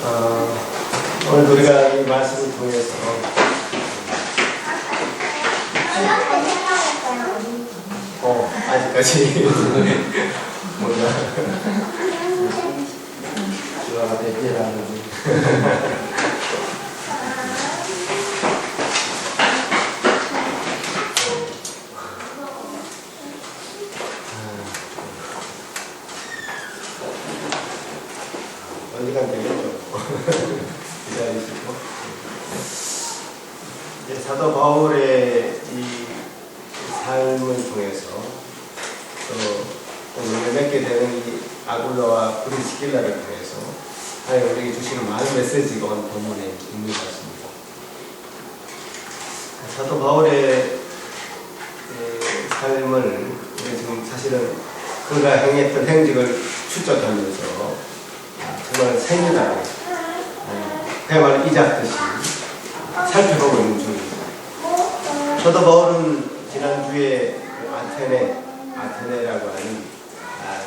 오늘 우리가 이 말씀을 통해서 아직까지 뭔가 주아가 대피라는 언젠간 되겠죠. 기다리시고 이제 사도 바울의 이 삶을 통해서 또 오늘 맺게 되는 이 아굴라와 브리스길라를 통해서 하나님 우리에게 주시는 많은 메시지가 오늘 본문에 있는 것 같습니다. 사도 바울의 삶을 우리 지금 사실은 그가 행했던 행적을 추적하면서 정말 세밀하게 그야말로 이잡듯이 살펴보고 있는 중입니다. 사도 바울은 지난주에 아테네라고 하는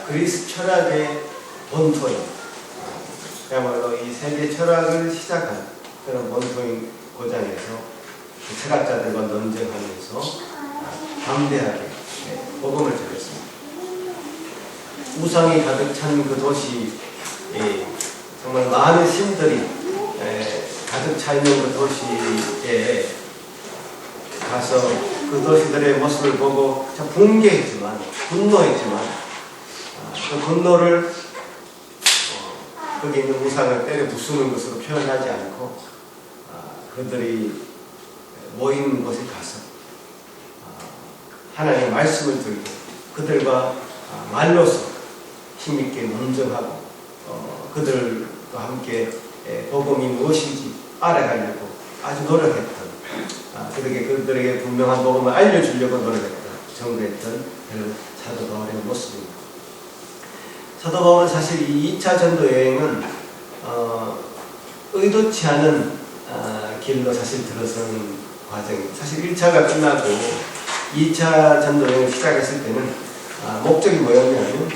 그리스 철학의 본토인 그야말로 이 세계 철학을 시작한 그런 본토인 고장에서 철학자들과 논쟁하면서 담대하게 복음을 전했습니다. 우상이 가득 찬 그 도시 정말 많은 신들이 가득 차 있는 그 도시에 가서 그 도시들의 모습을 보고 참 분개했지만 분노했지만 그 분노를 거기 있는 우상을 때려 부수는 것으로 표현하지 않고 그들이 모이는 곳에 가서 하나님의 말씀을 들고 그들과 말로서 힘있게 논쟁하고 그들과 함께 복음이 무엇인지 알아가려고 아주 노력했던 그들에게 분명한 복음을 알려주려고 노력했던 정부했던 그런 사도 바울의 모습입니다. 사도 바울은 사실 이 2차 전도 여행은 의도치 않은 길로 사실 들어서는 과정입니다. 사실 1차가 끝나고 2차 전도 여행을 시작했을 때는 목적이 뭐였냐면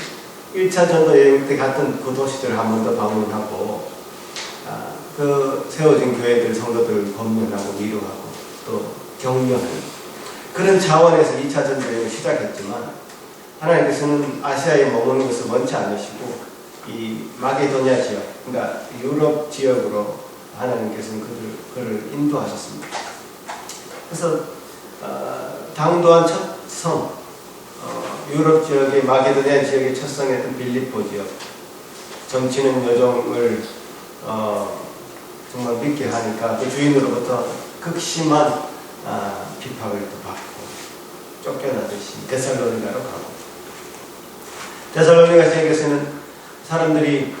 1차 전도 여행 때 갔던 그 도시들을 한 번 더 방문하고 그 세워진 교회들 성도들을 검문하고 위로하고 또 격려하는 그런 차원에서 2차 전도 여행을 시작했지만 하나님께서는 아시아에 머무는 것을 원치 않으시고 이 마게도냐 지역 그러니까 유럽 지역으로 하나님께서는 그를 인도하셨습니다. 그래서 당도한 첫 성 유럽 지역의 마게도냐 지역의 첫 성이었던 빌립보 지역 정치는 여종을 정말 믿게 하니까 그 주인으로부터 극심한 비판을 또 받고 쫓겨나듯이 데살로니가로 가고 데살로니가 지역에서는 사람들이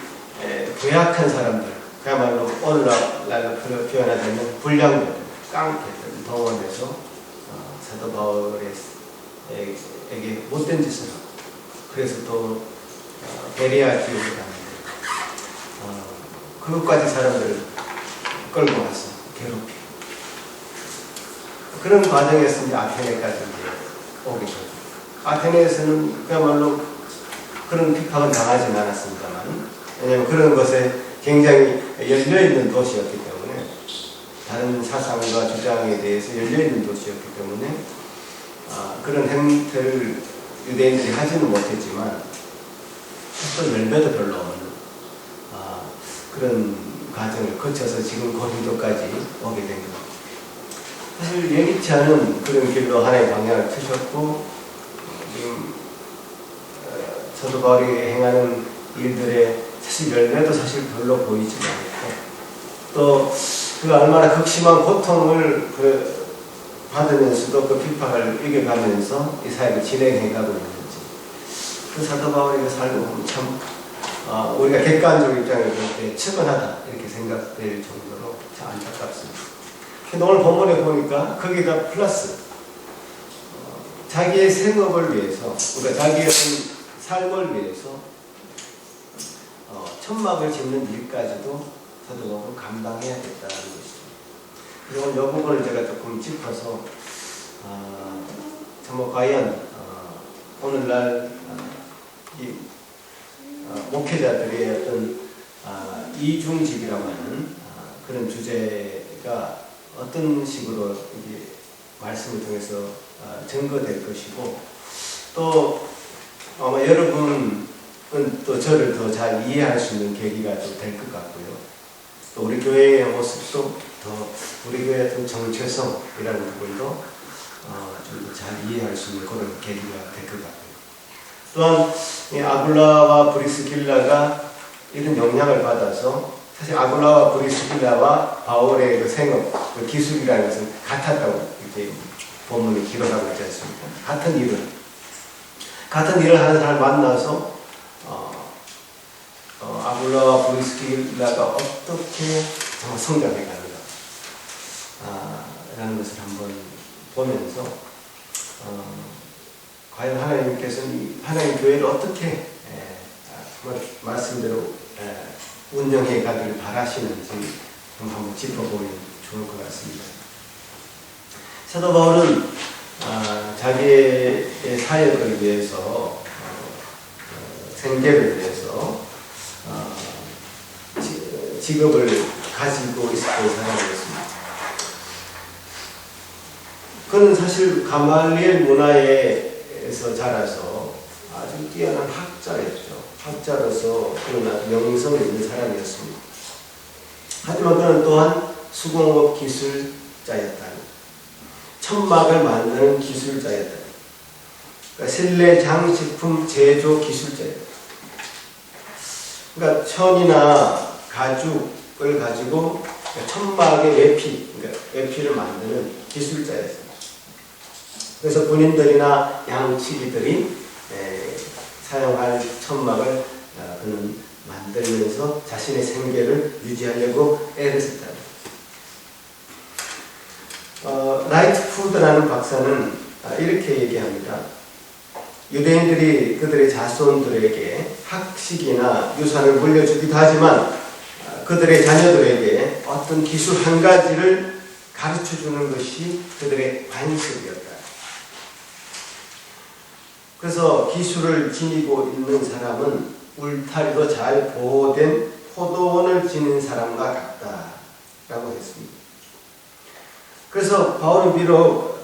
괴악한 사람들 그야말로 오늘날로 표현하자면 불량배들 깡패들 동원해서 사도 바울에게 못된 짓을 하고 그래서 또 베레아 지역에 가는데 그것까지 사람들을 끌고 와서 괴롭히고 그런 과정에서 이제 아테네까지 이제 오게 되고 아테네에서는 그야말로 그런 핍박은 당하지는 않았습니다만 왜냐하면 그런 것에 굉장히 열려있는 도시였기 때문에 다른 사상과 주장에 대해서 열려있는 도시였기 때문에 그런 행태를 유대인들이 하지는 못했지만 또 열매도 별로 없는 그런 과정을 거쳐서 지금 고린도까지 오게 된 것. 사실 예기치 않은 그런 길로 하나의 방향을 트셨고 지금 사도 바울이 행하는 일들의 사실 열매도 사실 별로 보이지 않고 또 그가 얼마나 극심한 고통을 받으면서도 그 핍박을 이겨가면서 이 사역을 진행해가고 있는지 그 사도 바울의 삶을 보면 참 우리가 객관적 입장에서 볼 때 측은하다 이렇게 생각될 정도로 참 안타깝습니다. 근데 오늘 본문에 보니까 거기다 플러스 자기의 생업을 위해서 그러니까 자기의 삶을 위해서 천막을 짓는 일까지도 사도 바울은 감당해야겠다는 것이죠. 그래서 오늘 이 부분을 제가 조금 짚어서 정말 과연 오늘날 이 목회자들의 어떤 이중직이라고 하는 그런 주제가 어떤 식으로 이제 말씀을 통해서 증거될 것이고, 또 아마 여러분은 또 저를 더 잘 이해할 수 있는 계기가 또 될 것 같고요. 또 우리 교회의 모습도 더 우리 교회의 어떤 정체성이라는 부분도 좀 더 잘 이해할 수 있는 그런 계기가 될 것 같고요. 또한 이 아굴라와 브리스길라가 이런 영향을 받아서, 사실 아굴라와 브리스길라와 바울의 그 생업, 그 기술이라는 것은 같았다고 이렇게 본문이 기록하고 있지 않습니까? 같은 일을 하는 사람을 만나서 아굴라와 브리스길라가 어떻게 성장해 가는가 라는 것을 한번 보면서 과연 하나님께서는 하나님 교회를 어떻게 말씀대로 운영해 가기를 바라시는지 한번 짚어보면 좋을 것 같습니다. 사도 바울은 자기의 사역을 위해서, 생계를 위해서 직업을 가지고 있었던 사람이었습니다. 그는 사실 가말리엘 문화에서 자라서 아주 뛰어난 학자였죠. 학자로서 그는 아주 명성이 있는 사람이었습니다. 하지만 그는 또한 수공업 기술자였다. 천막을 만드는 기술자였다. 그러니까 실내 장식품 제조 기술자였다. 그러니까 천이나 가죽을 가지고 천막의 외피, 그러니까 외피를 만드는 기술자였습니다. 그래서 군인들이나 양치기들이 사용할 천막을 그는 만들면서 자신의 생계를 유지하려고 애를 썼다. 라이트푸드라는 박사는 이렇게 얘기합니다. 유대인들이 그들의 자손들에게 학식이나 유산을 물려주기도 하지만 그들의 자녀들에게 어떤 기술 한 가지를 가르쳐주는 것이 그들의 관습이었다. 그래서 기술을 지니고 있는 사람은 울타리로 잘 보호된 포도원을 지닌 사람과 같다라고 했습니다. 그래서 바울은 비록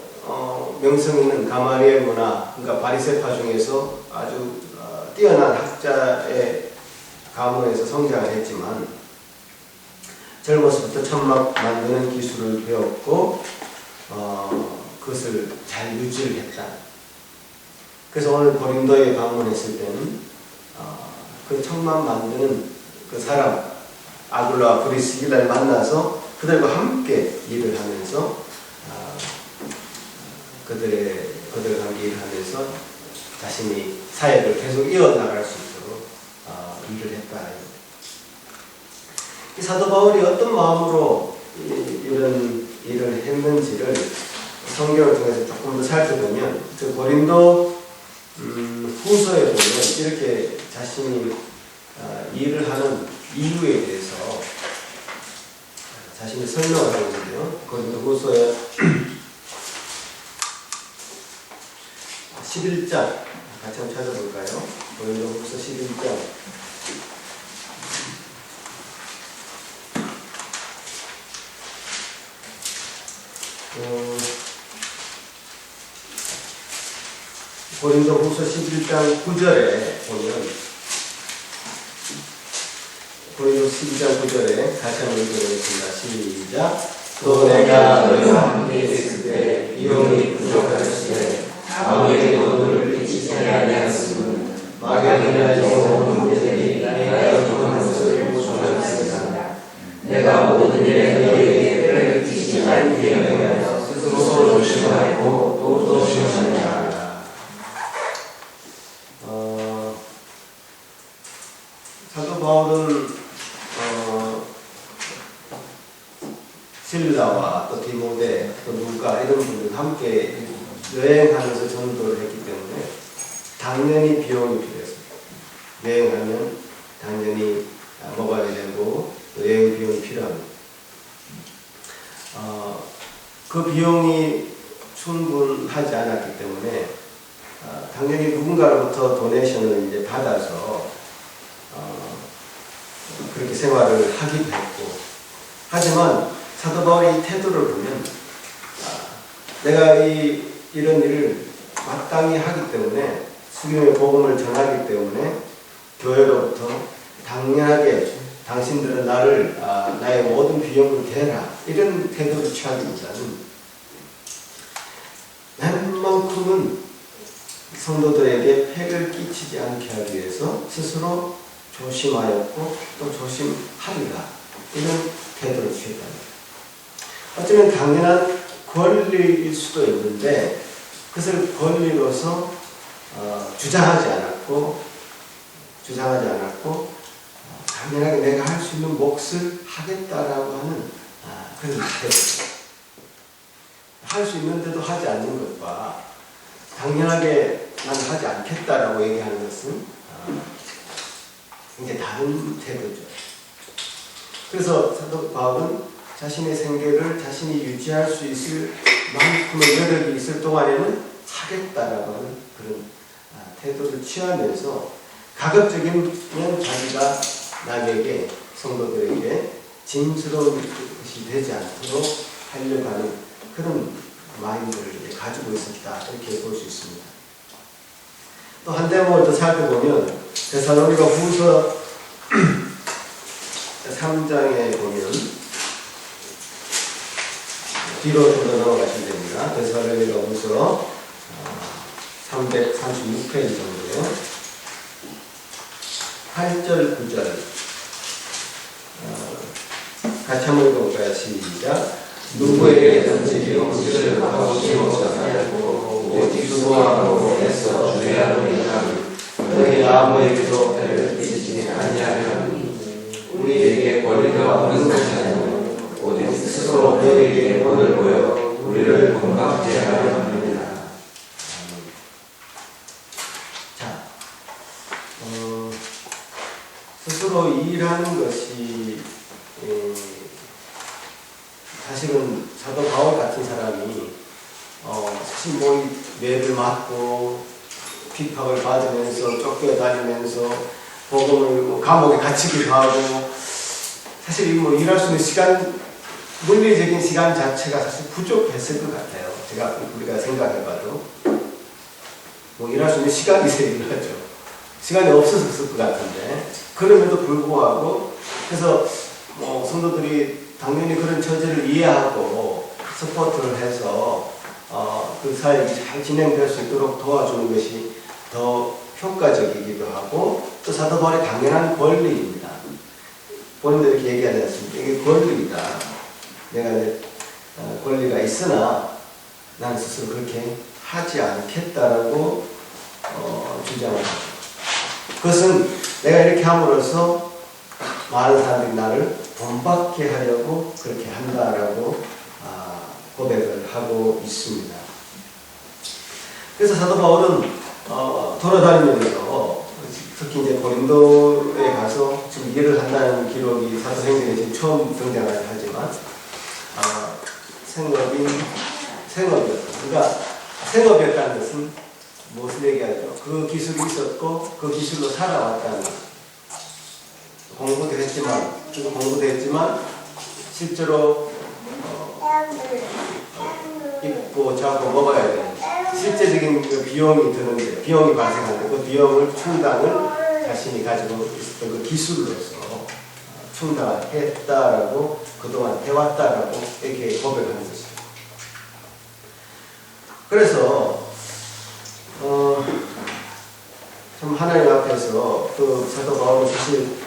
명성 있는 가말리엘 문화, 그러니까 바리새파 중에서 아주 뛰어난 학자의 가문에서 성장을 했지만 젊어서부터 천막 만드는 기술을 배웠고 그것을 잘 유지를 했다. 그래서 오늘 고린도에 방문했을 때는 그 천막 만드는 그 사람 아굴라와 브리스길라를 만나서 그들과 함께 일을 하면서 그들과 함께 일을 하면서 자신이 사역을 계속 이어나갈 수 있도록 일을 했다. 이 사도 바울이 어떤 마음으로 이런 일을 했는지를 성경을 통해서 조금 더 살펴보면 그 고린도 후서에 보면 이렇게 자신이 일을 하는 이유에 대해서 자신이 설명을 하고 있는데요. 고린도 후서에 11장 같이 한번 찾아볼까요? 고린도 후서 11장 고린도 후서 11장 9절에 보면 고린도 12장 9절에 다시 한번 읽어보겠습니다. 시작. 또 내가 너희와 함께 있을 때 비용이 부족하였으되 아무에게 돈을 끼치지 아니하였으므로 막연히라도 온 문제들이 내가 기도한 것을 보충하였습니다. 내가 모든 일에 너희에게 때를 끼치지 않게 하여 스스로 조심하고 또 조심하라. 사도 바울은 실라와 또 디모데 또 누가 이런 분들과 함께 여행하면서 전도를 했기 때문에 당연히 비용이 필요했습니다. 여행하면 당연히 먹어야 되고 또 여행 비용이 필요합니다. 그 비용이 충분하지 않았기 때문에 당연히 누군가로부터 도네이션을 이제 받아서 그렇게 생활을 하기도 했고, 하지만 사도 바울의 이 태도를 보면 내가 이런 일을 마땅히 하기 때문에, 수금의 복음을 전하기 때문에 교회로부터 당연하게 당신들은 나의 모든 비용을 대라, 이런 태도를 취하기보다는 웬만큼은 성도들에게 폐를 끼치지 않게 하기 위해서 스스로 조심하였고 또 조심하리라, 이런 태도를 취했다. 어쩌면 당연한 권리일 수도 있는데 그것을 권리로서 주장하지 않았고 당연하게 내가 할 수 있는 몫을 하겠다라고 하는 그런 태도. 할 수 있는데도 하지 않는 것과 당연하게 난 하지 않겠다라고 얘기하는 것은 굉장히 다른 태도죠. 그래서 사도 바울은 자신의 생계를 자신이 유지할 수 있을 만큼의 여력이 있을 동안에는 하겠다라고 하는 그런 태도를 취하면서 가급적이면 자기가 남에게, 성도들에게 짐스러운 것이 되지 않도록 하려고 하는 그런 마인드를 가지고 있었다, 이렇게 볼 수 있습니다. 또 한 대목을 더 살펴보면 데살로니가 후서 3장에 보면, 뒤로 좀 더 넘어가시면 됩니다. 데살로니가 후서 336페이지 정도요. 8절, 9절 같이 한번 읽어볼까요? 시작. 누구에게든지 용기를 하고지 못하고 오직 수고함으로 애써 주의하노니가 너희 아무에게도 해를 끼치지 아니하면 우리에게 권리가 없는 것이 아니고 오직 스스로 그에게 본을 보여 우리를 공감케 하려 합니다. 자, 스스로 일하는 것이 사실은 사도 바울 같은 사람이 사실 뭐 매를 맞고 핍박을 받으면서 쫓겨다니면서 복음을 감옥에 갇히기도 하고, 사실 뭐 일할 수 있는 시간, 물리적인 시간 자체가 사실 부족했을 것 같아요. 우리가 생각해봐도 뭐 일할 수 있는 시간이 있어야 하죠. 시간이 없었을 것 같은데, 그럼에도 불구하고 그래서 성도들이 당연히 그런 처지를 이해하고 서포트를 해서 그 사역이 잘 진행될 수 있도록 도와주는 것이 더 효과적이기도 하고, 또 사도 바울의 당연한 권리입니다. 본인도 이렇게 얘기하지 않습니까? 이게 권리이다. 내가 권리가 있으나 나는 스스로 그렇게 하지 않겠다라고 주장을 하죠. 그것은 내가 이렇게 함으로써 많은 사람들이 나를 본받게 하려고 그렇게 한다라고 고백을 하고 있습니다. 그래서 사도 바울은 돌아다니면서 특히 이제 고린도에 가서 지금 일을 한다는 기록이 사도행전에 지금 처음 등장하긴 하지만 생업이었다. 그러니까 생업이었다는 것은 무엇을 얘기하죠? 그 기술이 있었고 그 기술로 살아왔다는 것. 공부도 했지만 실제로 입고 자고 먹어야 되는 실제적인 그 비용이 드는데, 비용이 발생하는데 그 비용을 충당을 자신이 가지고 있었던 그 기술로서 충당했다라고, 그동안 해왔다라고 이렇게 고백하는 것입니다. 그래서 참 하나님 앞에서 그 사도 바울은 사실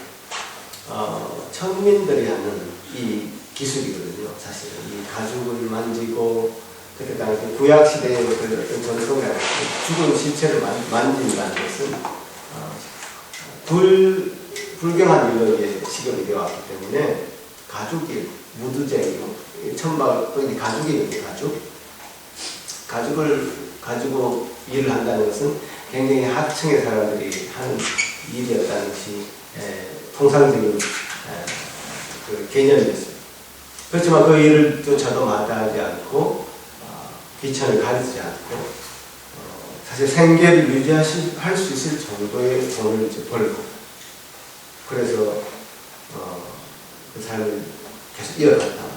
천민들이 하는 이 기술이거든요. 사실은 이 가죽을 만지고, 그때 당시 구약시대의 어떤 전통이 아니라 죽은 시체를 만진다는 것은 불경한 일로 시급이 되어왔기 때문에 가죽이 무드쟁이, 천막, 또 가죽이거든요. 가죽을 가지고 일을 한다는 것은 굉장히 하층의 사람들이 하는 일이었다는 것이 통상적인 그 개념이었어요. 그렇지만 그 일을 조차도 마다하지 않고 비천을 가리지 않고 사실 생계를 유지할 수 있을 정도의 돈을 이제 벌고, 그래서 그 삶을 계속 이어갔다.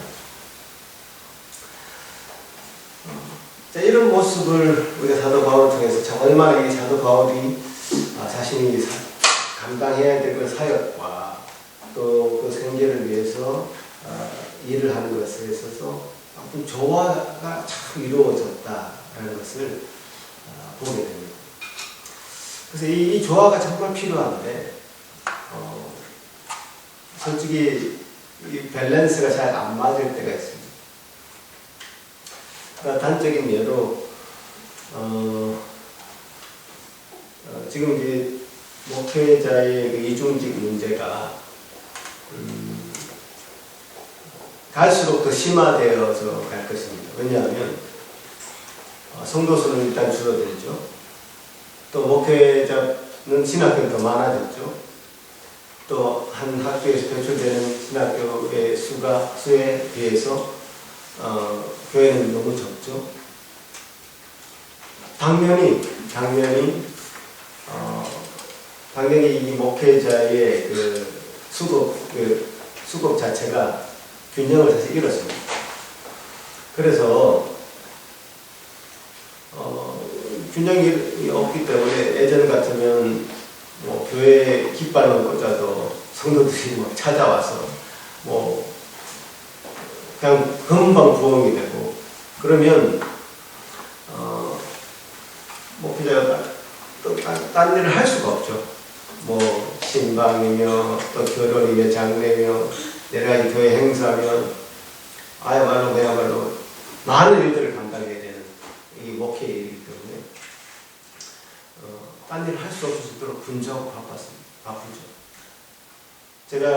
자, 이런 모습을 우리가 사도 바울을 통해서 참 얼마나 이 사도 바울이 자신이 감당해야 될 그 사역과 또 그 생계를 위해서 일을 하는 것에 있어서 아픈 조화가 참 이루어졌다라는 것을 보게 됩니다. 그래서 이 조화가 정말 필요한데 솔직히 이 밸런스가 잘 안 맞을 때가 있습니다. 그러니까 단적인 예로 지금 이제 목회자의 그 이중직 문제가 갈수록 더 심화되어서 갈 것입니다. 왜냐하면 성도수는 일단 줄어들죠. 또 목회자는 신학교는 더 많아졌죠. 또 한 학교에서 배출되는 신학교의 수에 비해서 교회는 너무 적죠. 당연히 이 목회자의 그 수급 자체가 균형을 사실 잃었습니다. 그래서 균형이 없기 때문에 예전 같으면 뭐 교회 깃발은 꽂아도 성도들이 막 찾아와서 뭐 그냥 금방 부흥이 되고 그러면 목회자가 또 딴 일을 할 수가 없죠. 뭐 신방이며 또 결혼이며 장례며 여러 가지 교회 행사며 그야말로 많은 일들을 감당해야 되는 이 목회의 일이기 때문에 딴 일을 할 수 없을 정도로 분주하고 바쁘죠. 제가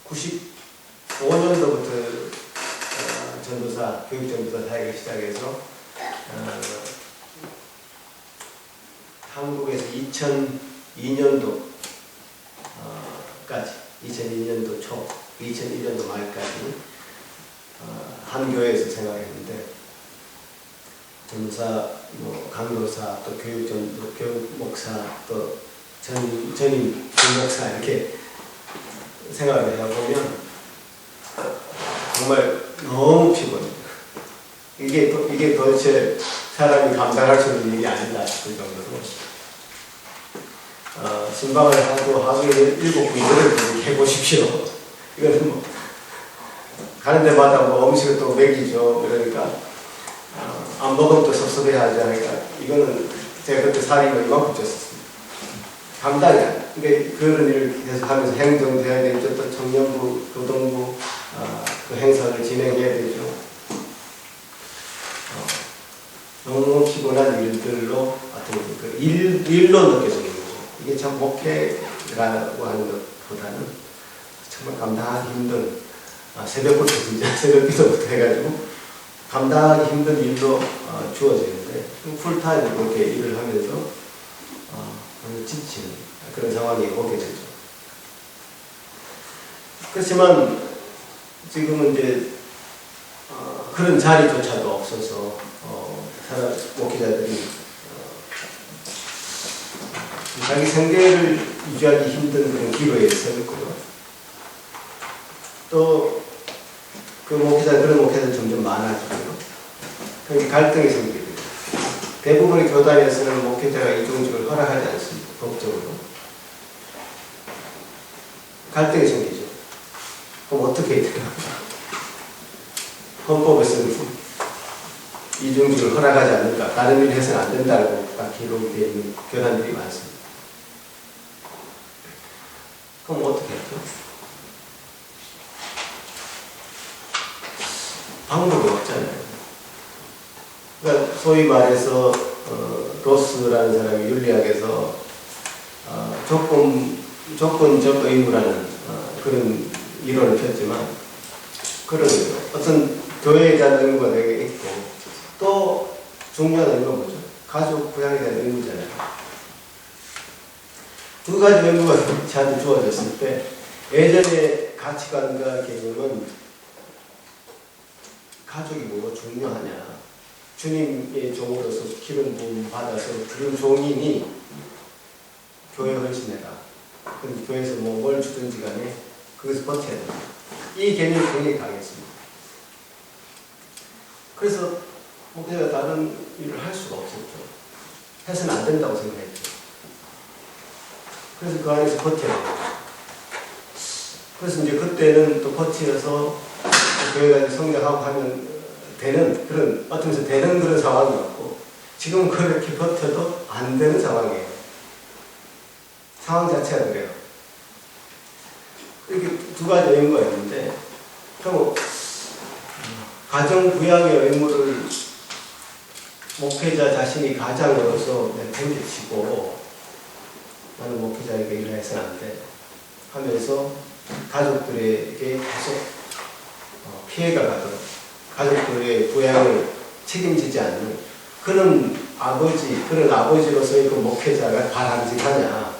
95년도부터 전도사, 교육전도사 사역을 시작해서 한국에서 2002년도까지 2002년도 초, 2001년도 말까지 한 교회에서 생활했는데 전도사, 강도사, 또 교육전도, 교육목사, 또 전임 교목사 이렇게 생활을 해보면 정말 너무 피곤해요. 이게 도대체 사람이 감당할 수 있는 일이 아니다 싶을 정도로 신방을 하루에 7군데를 해보십시오. 이거는 뭐 가는 데마다 뭐 음식을 또 먹이죠. 그러니까 안 먹으면 또 섭섭해하지 않으니까 이거는 제가 그때 살이 이만큼 쪘었습니다. 감당이 안 돼요. 그러니까 그런 일을 계속 하면서 행정도 해야 되죠. 또 청년부, 교동부 그 행사를 진행해야 되죠. 너무 피곤한 일들로 그 일로 느껴지는 거죠. 이게 참 목회라고 하는 것보다는 정말 감당하기 힘든 새벽부터 진짜 새벽부터 해가지고 감당하기 힘든 일로 주어지는데 풀타임으로 그렇게 일을 하면서 지치는 그런 상황이 오게 되죠. 그렇지만 지금은 이제 그런 자리조차도 없어서 목회자들이 자기 생계를 유지하기 힘든 그런 기로에 서 있고요. 또 그런 목회자들 점점 많아지고요. 그러니까 갈등이 생기고 대부분의 교단에서는 목회자가 이중직을 허락하지 않습니다. 법적으로. 갈등이 생기죠. 그럼 어떻게 해야 되나? 헌법에서는 이중직을 허락하지 않는다. 다른 일을 해서는 안 된다고 딱 기록이 되어 있는 교단들이 많습니다. 그럼 어떻게 했죠? 방법이 없잖아요. 그러니까 소위 말해서 로스라는 사람이 윤리학에서 조건적 의무라는 그런 이론을 폈지만 그런 거죠. 어떤 교회에 대한 의무가 되게 있고 또 중요한 의무가 뭐죠? 가족 부양에 대한 의무잖아요. 두 가지 의무가 저한테 주어졌을 때 예전의 가치관과 개념은 가족이 뭐가 중요하냐, 주님의 종으로서 기름 부음 받아서 그런 종이니 교회 헌신해라. 그럼 교회에서 뭘 주든지 간에 그것을 버텨야 됩니다. 이 개념이 굉장히 강했습니다. 그래서 목회자가 다른 일을 할 수가 없었죠. 해서는 안 된다고 생각했죠. 그래서 그 안에서 버텨야 돼요. 그래서 이제 그때는 또 버티어서 교회가 성장하고 하면 되는 그런, 어떤 면에서 되는 그런 상황이었고, 지금은 그렇게 버텨도 안 되는 상황이에요. 상황 자체가 그래요. 이렇게 두 가지 의무가 있는데, 그럼 가정 부양의 의무를 목회자 자신이 가장으로서 내팽개치고 나는 목회자에게 일을 해서는 안 돼 하면서 가족들에게 계속 피해가 가도록 가족들의 부양을 책임지지 않는 그런 아버지로서의 그 목회자가 바람직하냐,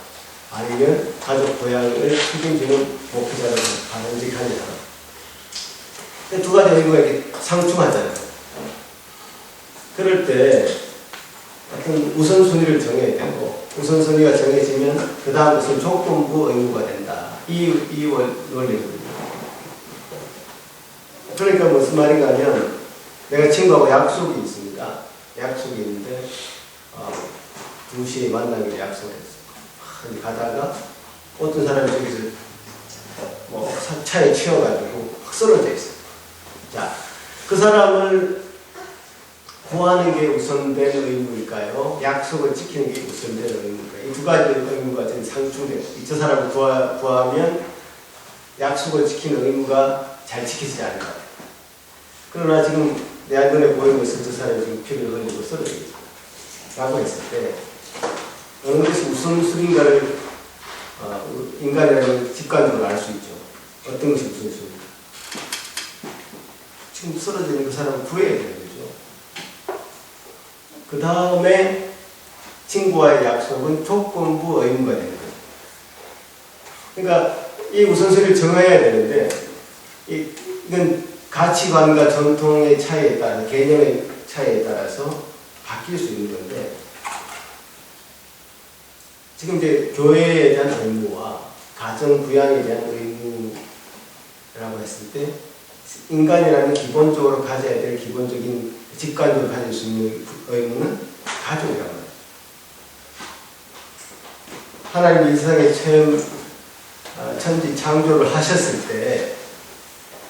아니면 가족 부양을 책임지는 목회자가 바람직하냐. 두 가지 의무가 이렇게 상충하잖아요. 그럴 때 어떤 우선순위를 정해야 되고, 우선순위가 정해지면 그 다음 것은 조건부 의무가 된다. 이 원리거든요. 그러니까 무슨 말인가 하면, 내가 친구하고 약속이 있습니다. 약속이 있는데 2시에 만나기로 약속했어요. 가다가 어떤 사람이 저기서 차에 치여가지고 확 쓰러져 있어요. 자, 그 사람을 구하는 게 우선된 의무일까요? 약속을 지키는 게 우선된 의무일까요? 이 두 가지 의무가 지금 상충돼요. 저 사람을 구하면 약속을 지키는 의무가 잘 지키지 않을 것 같아요. 그러나 지금 내 눈에 보이는 것은 저 사람이 지금 피를 흘리고 쓰러져 있다 라고 했을 때 어느 것이 우선순위인가를 인간이라는 직관적으로 알 수 있죠. 어떤 것이 우선순위인가. 지금 쓰러져 있는 그 사람을 구해야 되는 거죠. 그 다음에 친구와의 약속은 조건부 의무가 되는 거예요. 그러니까 이 우선순위를 정해야 되는데 이건 가치관과 전통의 차이에 따라, 개념의 차이에 따라서 바뀔 수 있는 건데, 지금 이제 교회에 대한 의무와 가정 부양에 대한 의무라고 했을 때, 인간이라는 기본적으로 가져야 될 기본적인 직관적으로 가질 수 있는 의무는 가족이라고 합니다. 하나님이 이 세상에 처음 천지 창조를 하셨을 때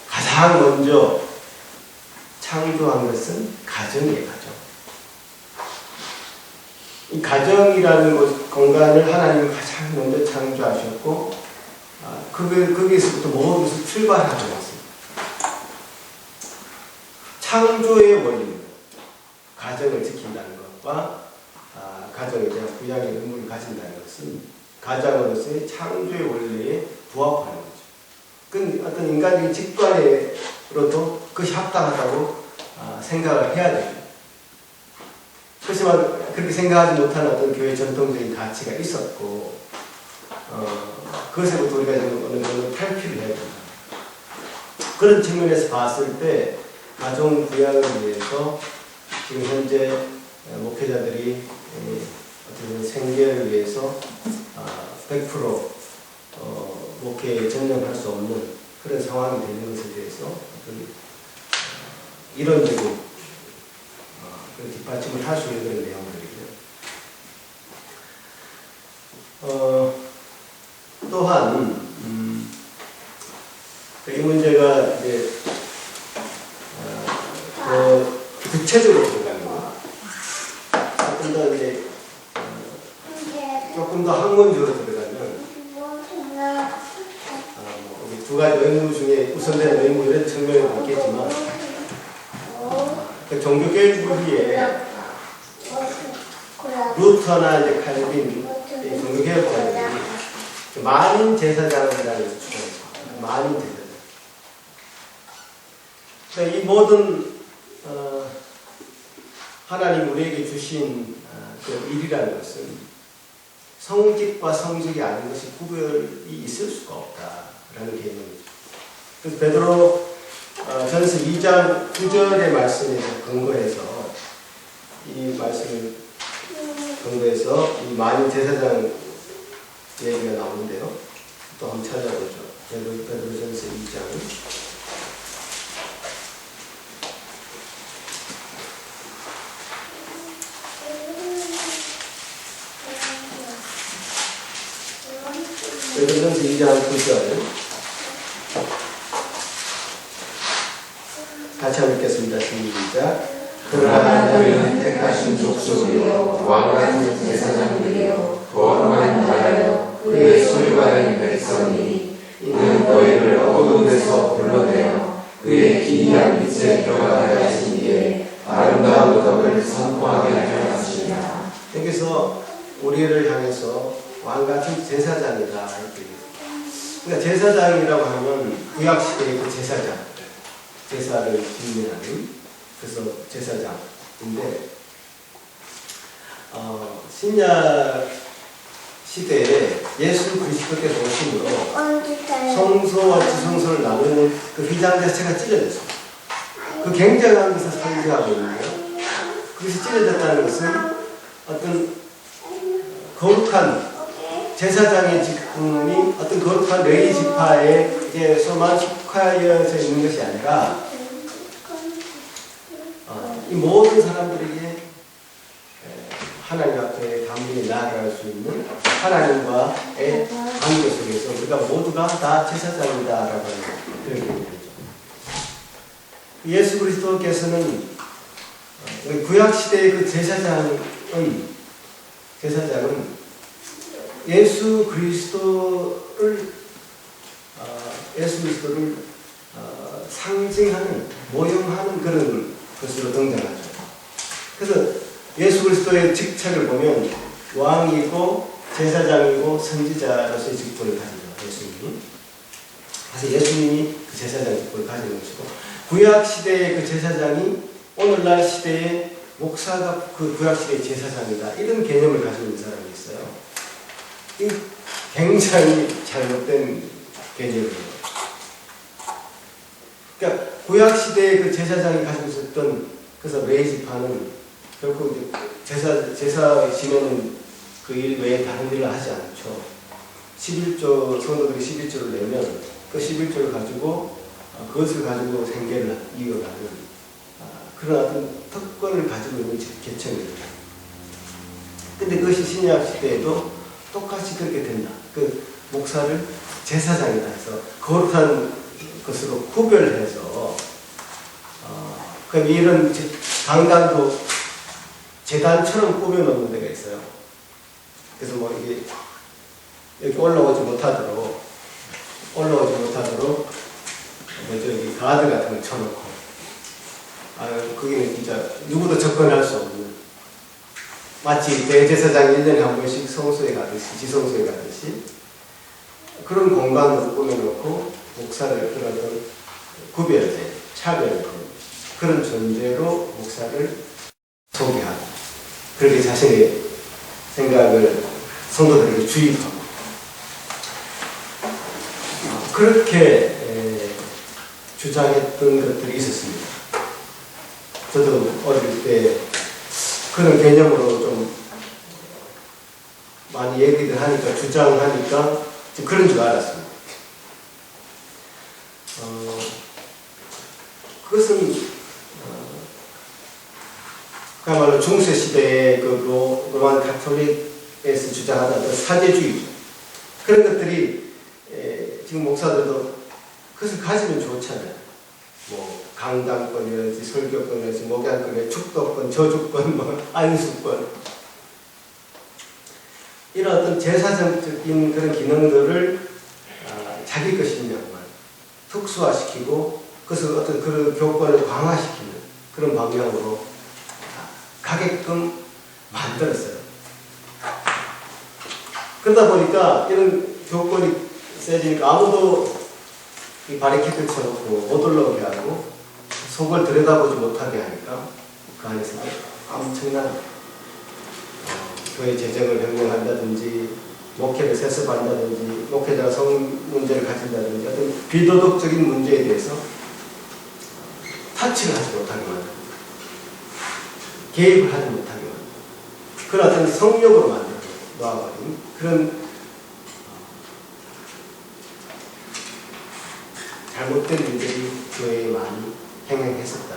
가장 먼저 창조한 것은 가정이에요. 가정. 이 가정이라는 공간을 하나님이 가장 먼저 창조하셨고, 거기에서부터 모든 것을 출발하고 있습니다. 창조의 원리입니다. 가정을 지킨다는 것과 가정에 대한 부양의 의무를 가진다는 것은 가장으로서의 창조의 원리에 부합하는 거죠. 그 어떤 인간적인 직관으로도 그것이 합당하다고 생각을 해야 됩니다. 그렇지만 그렇게 생각하지 못하는 어떤 교회 전통적인 가치가 있었고, 그것에부터 우리가 지금 어느 정도 탈피를 해야 됩니다. 그런 측면에서 봤을 때 가정 부양을 위해서 지금 현재 목회자들이 어떤 생계를 위해서 100% 목회에 전념할 수 없는 그런 상황이 되는 것에 대해서 어떤 이론적인 그런 뒷받침을 할 수 있는 그런 내용들이고요. 또한 이 문제가 이제 구체적으로 들어가는 거, 조금 더 학문적으로 들어가면 두 가지 의무 중에 우선되는 의무 이런 측면이 있겠지만, 그 종교개혁주의에 루터나 이제 칼빈 종교개혁자들이 만인 제사장이라는 것을 주장했습니다. 만인 제사장. 그러니까 이 모든 하나님 우리에게 주신 그 일이라는 것은 성직과 성직이 아닌 것이 구별이 있을 수가 없다라는 개념이죠. 그래서 베드로 전서 2장 9절의 말씀에 근거해서 이 말씀을 근거해서 이 만인 제사장 얘기가 나오는데요. 또 한번 찾아보죠. 베드로전서 2장. 베드로전서 2장 9절. 같이 한번 읽겠습니다. 시작. 그러나 너희는 택하신 족속이요 왕 같은 제사장들이요 거룩한 자여 그의 소유받은 백성이 이는 너희를 어두운 데서 불러내어 그의 기이한 빛에 들어가게 하신 이에 아름다운 덕을 선포하게 하려 하시니라. 여기서 우리를 향해서 왕같은 제사장이다 이렇게 얘기해요. 그러니까 제사장이라고 하면 구약시대의 그 제사를 진행하는, 그래서 제사장인데 신약 시대에 예수 그리스도께서 오심으로 성소와 지성소를 나누는 그 휘장 자체가 찢어졌어요. 그 굉장한 것을 상징하고 있는데요. 그것이 찢어졌다는 것은 어떤 거룩한 제사장의 직분이 어떤 거룩한 레위 지파에게서만 속하여져 있는 것이 아니라 이 모든 사람들에게 하나님 앞에 감사히 나아갈 수 있는 하나님과의 관계 속에서 우리가 모두가 다 제사장이다라고 하는 그런 얘기죠. 예수 그리스도께서는 구약시대의 그 제사장은 예수 그리스도를 상징하는, 모형하는 그런 것으로 등장하죠. 그래서 예수 그리스도의 직책을 보면 왕이고 제사장이고 선지자로서의 직분을 가지죠. 예수님이. 그래서 예수님이 그 제사장 직분을 가지는 것이고, 구약 시대의 그 제사장이 오늘날 시대의 목사가 그 구약 시대의 제사장이다, 이런 개념을 가지고 있는 사람이 있어요. 이 굉장히 잘못된 개념이에요. 그러니까 구약 시대의 그 제사장이 가지고 있었던, 그래서 레위 지파는 결코 제사 지내는 그 일 외에 다른 일을 하지 않죠. 11조, 성도들이 11조를 내면 그 11조를 가지고 그것을 가지고 생계를 이어가는 그런 어떤 특권을 가지고 있는 계층입니다. 근데 그것이 신약 시대에도 똑같이 그렇게 된다. 그 목사를 제사장이다 해서 거룩한 것으로 구별해서 그럼 이런 강단도 제단처럼 꾸며놓는 데가 있어요. 그래서 뭐 이게 여기 올라오지 못하도록 저기 가드 같은 걸 쳐놓고, 거기는 진짜 누구도 접근할 수 없는, 마치 대제사장이 1년에 한 번씩 성소에 가듯이, 지성소에 가듯이 그런 공간으로 꾸며놓고 목사를 그런 구별된, 차별된 그런 존재로 목사를 소개하고, 그렇게 자신의 생각을 성도들에게 주입하고, 그렇게 주장했던 것들이 있었습니다. 저도 어릴 때 그런 개념으로 좀 많이 얘기를 하니까, 주장하니까 그런 줄 알았습니다. 그것은 그야말로 중세 시대의 그 로만 가톨릭에서 주장하던 사제주의, 그런 것들이 지금 목사들도 그것을 가지면 좋잖아요. 뭐 강단권이라든지 설교권이라든지 목양권이라든지 축도권, 저주권, 뭐 안수권, 이런 어떤 제사적인 그런 기능들을 자기 것이냐만 특수화시키고 그것을 어떤 그런 교권을 강화시키는 그런 방향으로 가게끔 만들었어요. 그러다 보니까 이런 교권이 세지니까 아무도 이 바리케이트를 쳐놓고 못 올라오게 하고 속을 들여다보지 못하게 하니까 그 안에서 엄청난 교회 재정을 변경한다든지 목회를 세습한다든지 목회자가 성 문제를 가진다든지 어떤 비도덕적인 문제에 대해서 타치를 하지 못하게 만듭니다. 개입을 하지 못하게 만듭니다. 그런 어떤 성욕으로 만들어 놓아버린 그런 잘못된 일들이 교회에 많이 행행했었다.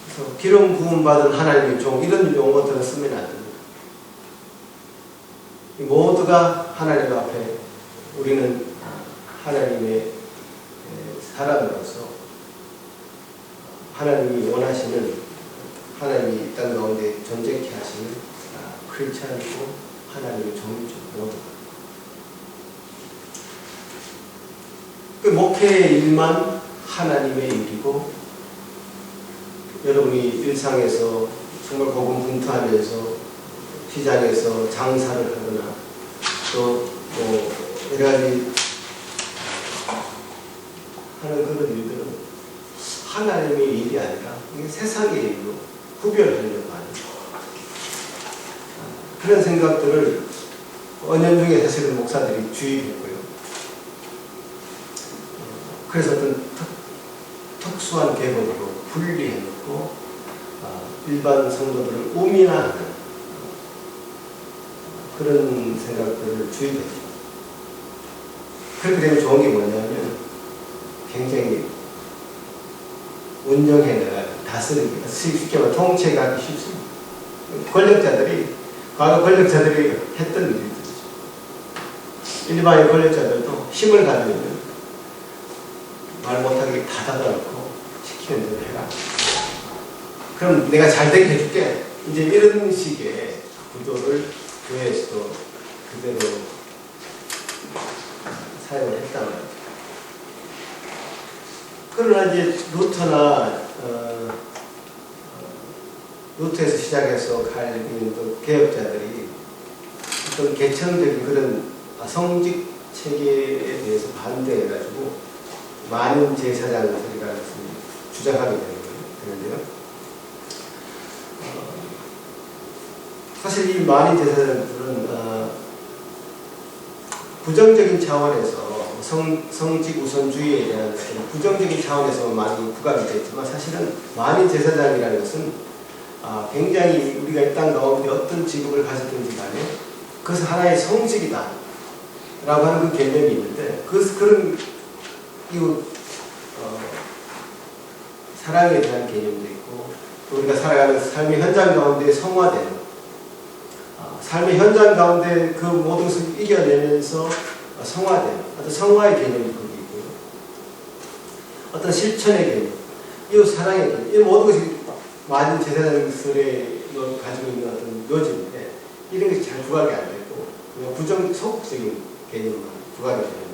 그래서 기름 부음 받은 하나님의 종, 이런 용어들은 쓰면 안 됩니다. 모두가 하나님 앞에 우리는 하나님의 사람으로서 하나님이 원하시는, 하나님이 이 땅 가운데 존재케 하시는 크리스찬이고 하나님의 종이죠. 모두가. 그 목회의 일만 하나님의 일이고, 여러분이 일상에서 정말 고군분투하면서 시장에서 장사를 하거나 또 뭐 여러 가지 하는 그런 일들은 하나님의 일이 아니라 세상의 일로 구별하려고 하는 그런 생각들을 언연중에 사실은 목사들이 주의했고요. 그래서 어떤 특수한 계급으로 분리해놓고 일반 성도들을 우민화하는 그런 생각들을 주의했죠. 그렇게 되면 좋은 게 뭐냐면 굉장히 운영해나가고 다스리기가 쉽게 말하면 통치하기 쉽습니다. 과거 권력자들이 했던 일이죠. 일반의 권력자들도 힘을 가지면 말 못하게 다 닫아놓고 시키는 대로 해라. 그럼 내가 잘 되게 해줄게. 이제 이런 식의 구조를 교회에서도 그대로 사용을 했단 말이죠. 그러나 이제 루터에서 시작해서 갈린 또 개혁자들이 어떤 계층적인 그런 성직 체계에 대해서 반대해가지고 많은 제사장들이라는 것을 주장하게 되는데요. 사실 이 많은 제사장들은 부정적인 차원에서 성직 우선주의에 대한 부정적인 차원에서 많이 부각이 됐지만, 사실은 많은 제사장이라는 것은 굉장히 우리가 이 땅 가운데 어떤 직업을 가졌든지 간에 그것은 하나의 성직이다 라고 하는 그 개념이 있는데, 그런 사랑에 대한 개념도 있고, 또 우리가 살아가는 삶의 현장 가운데 성화되는, 삶의 현장 가운데 그 모든 것을 이겨내면서 성화되는 어떤 성화의 개념이 거기 있고요. 어떤 실천의 개념, 이 사랑의 개념, 이 모든 것이 많은 제사장들의 가지고 있는 어떤 요즘인데, 이런 것이 잘 부각이 안 되고 그냥 소극적인 개념만 부각이 되는데요.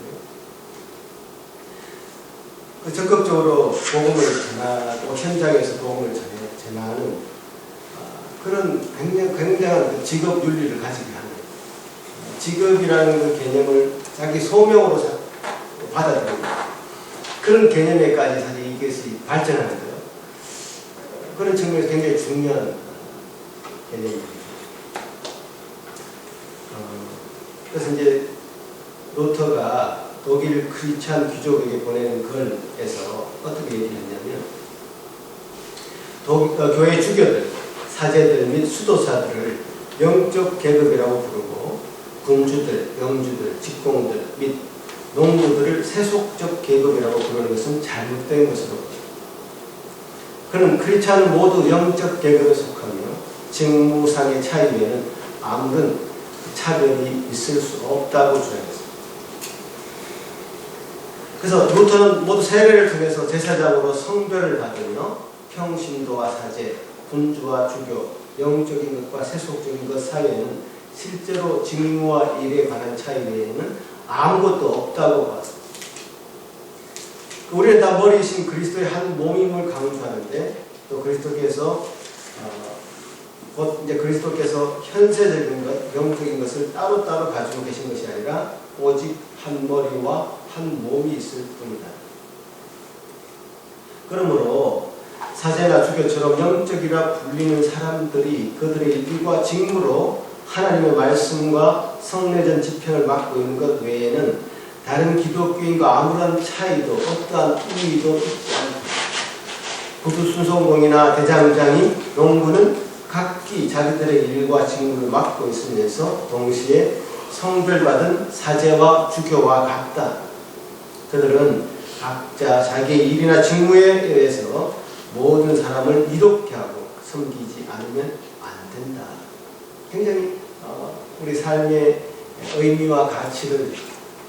적극적으로 복음을 전하고 현장에서 복음을 전하는 그런 굉장한 직업 윤리를 가지게 하는, 직업이라는 그 개념을 자기 소명으로 받아들이는 그런 개념에까지 사실 이것이 발전하는데요. 그런 측면에서 굉장히 중요한 개념입니다. 그래서 이제 루터가 독일 크리스찬 귀족에게 보내는 글에서 어떻게 얘기를 했냐면, 교회 주교들, 사제들 및 수도사들을 영적 계급이라고 부르고, 군주들, 영주들, 직공들 및 농부들을 세속적 계급이라고 부르는 것은 잘못된 것으로 봅니다. 그는 크리스찬은 모두 영적 계급에 속하며 직무상의 차이 외에는 아무런 차별이 있을 수 없다고 주장했습니다. 그래서 루터는 모두 세례를 통해서 제사장으로 성별을 받으며 평신도와 사제, 군주와 주교, 영적인 것과 세속적인 것 사이에는 실제로 직무와 일에 관한 차이 외에는 아무것도 없다고 봤습니다. 우리는 다 머리이신 그리스도의 한 몸임을 강조하는데, 또 그리스도께서 곧 이제 그리스도께서 현세적인 것, 영적인 것을 따로따로 가지고 계신 것이 아니라 오직 한 머리와 한 몸이 있을 뿐이다. 그러므로 사제나 주교처럼 영적이라 불리는 사람들이 그들의 일과 직무로 하나님의 말씀과 성례전 집행을 맡고 있는 것 외에는 다른 기독교인과 아무런 차이도 어떠한 우위도 있지 않다. 구두 순송공이나 대장장이, 농부는 각기 자기들의 일과 직무를 맡고 있으면서 동시에 성별받은 사제와 주교와 같다. 그들은 각자 자기의 일이나 직무에 의해서 모든 사람을 이롭게 하고 섬기지 않으면 안 된다. 굉장히 우리 삶의 의미와 가치를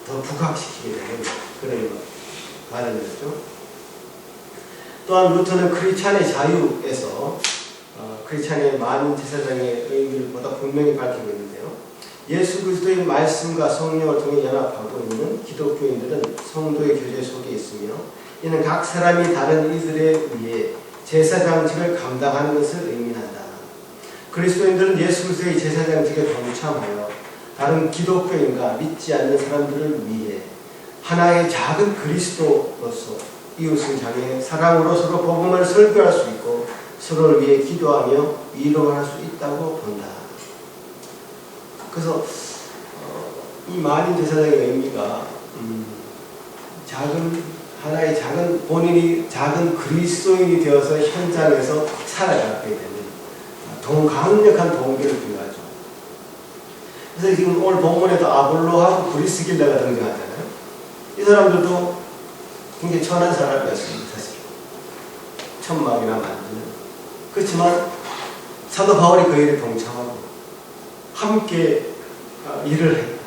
더 부각시키게 되는 그런 발언이었죠. 또한 루터는 크리스찬의 자유에서 크리스찬의 많은 제사장의 의미를 보다 분명히 밝히고 있는데요. 예수 그리스도의 말씀과 성령을 통해 연합하고 있는 기독교인들은 성도의 교제 속에 있으며 이는 각 사람이 다른 이들에 의해 제사장직을 감당하는 것을 의미한다. 그리스도인들은 예수 그리스도의 제사장직에 동참하여 다른 기독교인과 믿지 않는 사람들을 위해 하나의 작은 그리스도로서 이웃을 향해 사랑으로 서로 복음을 설교할 수 있고 서로를 위해 기도하며 위로할 수 있다고 본다. 그래서 이 많은 제사장의 의미가 하나의 작은 본인이 작은 그리스도인이 되어서 현장에서 살아가게 되는 강력한 동기를 부여하죠. 그래서 지금 오늘 본문에도 아볼로하고 브리스길라가 등장하잖아요. 이 사람들도 굉장히 천한 사람이었습니다. 사실 천막이나 만드는. 그렇지만 사도 바울이 그 일에 동참하고 함께 일을 했다.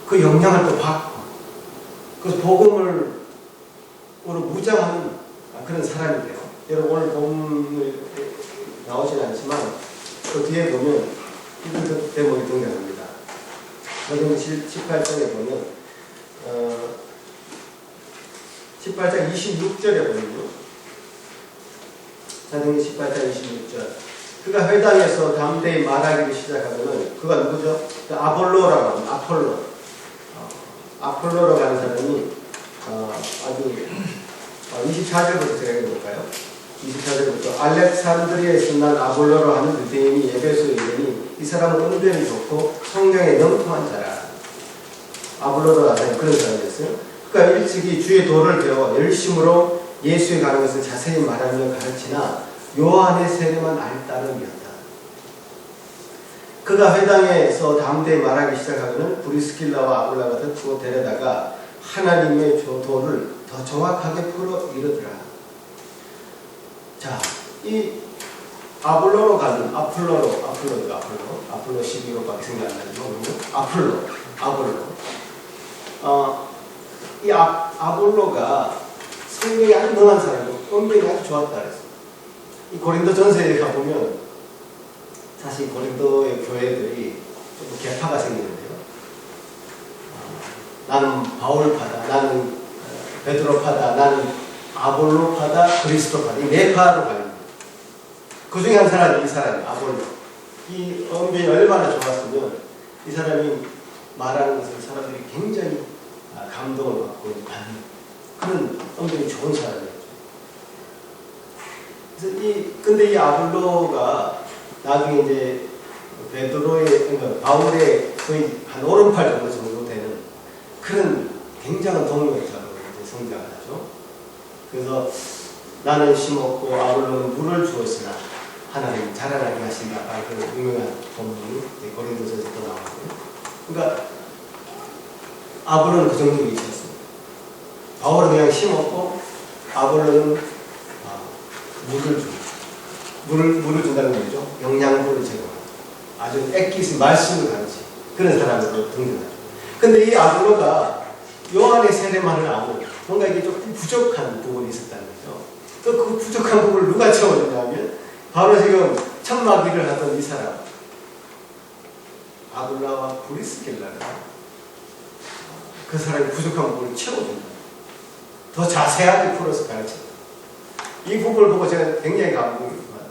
그 영향을 또 받고 그래서 복음으로 무장하는 그런 사람이 돼요. 여러분 오늘 본문에 나오진 않지만 그 뒤에 보면 이런 대목이 등장합니다. 사도행전 18장에 보면 18장 26절에 보면요. 사도행전 18장 26절. 그가 회당에서 담대히 말하기를 시작하면은 그가 누구죠? 아볼로라고 합니다. 아폴로라고 하는 사람이 아주 24절부터 제가 읽어볼까요? 24절부터 알렉산드리아에서 난 아볼로로 하는 유대인이 에베소에 이르니 이 사람은 은변이 좋고 성령에 영통한 자라. 아볼로로 하는 그런 사람이었어요. 그러니까 일찍이 주의 도를 배워 열심으로 예수에 관한 것을 자세히 말하며 가르치나 요한의 세례만 알 따름이었다. 그가 회당에서 담대히 말하기 시작하고는 브리스길라와 아굴라가 덮고 데려다가 하나님의 도를 더 정확하게 풀어 이르더라. 자, 이 아볼로 12호밖에 생각 안 나지만 이 아볼로가 성경이 아주 능한 사람이고 은근히 아주 좋았다 그랬어요. 이 고린도 전서에 가보면 사실 고린도의 교회들이 조금 개파가 생기는데요. 나는 바울파다, 나는 베드로파다, 나는 아볼로파다, 그리스도파다. 이 네 파로 갈립니다. 그 중에 한 사람이 이 사람이 아볼로. 이 언변이 얼마나 좋았으면 이 사람이 말하는 것을 사람들이 굉장히 감동을 받고 받는 그런 언변이 좋은 사람이었죠. 그래서 근데 이 아볼로가 나중에 이제 그러니까 바울의 거의 한 오른팔 정도 되는 그런 굉장한 동력자로 이제 성장을 하죠. 그래서 나는 심었고 아볼로는 물을 주었으나 하나님 자라나게 하신다. 그 유명한 본문이 고린도서에서도 나오고요. 그러니까 아볼로는 그 정도로 있었습니다. 바울은 그냥 심었고 아볼로는 물을 주고 물을 준다는 거죠. 영양분을 제공하고 아주 액기스 말씀을 가르치 그런 사람으로 등장하죠. 근데 이 아볼로가 요한의 세례만을 알고 뭔가 이게 조금 부족한 부분이 있었다는 거죠. 또 그 부족한 부분을 누가 채워주냐면 바로 지금 천막 일을 하던 이 사람 아굴라와 브리스길라가 그 사람의 부족한 부분을 채워준다. 더 자세하게 풀어서 가르친다. 이 부분을 보고 제가 굉장히 감동이 받았어요.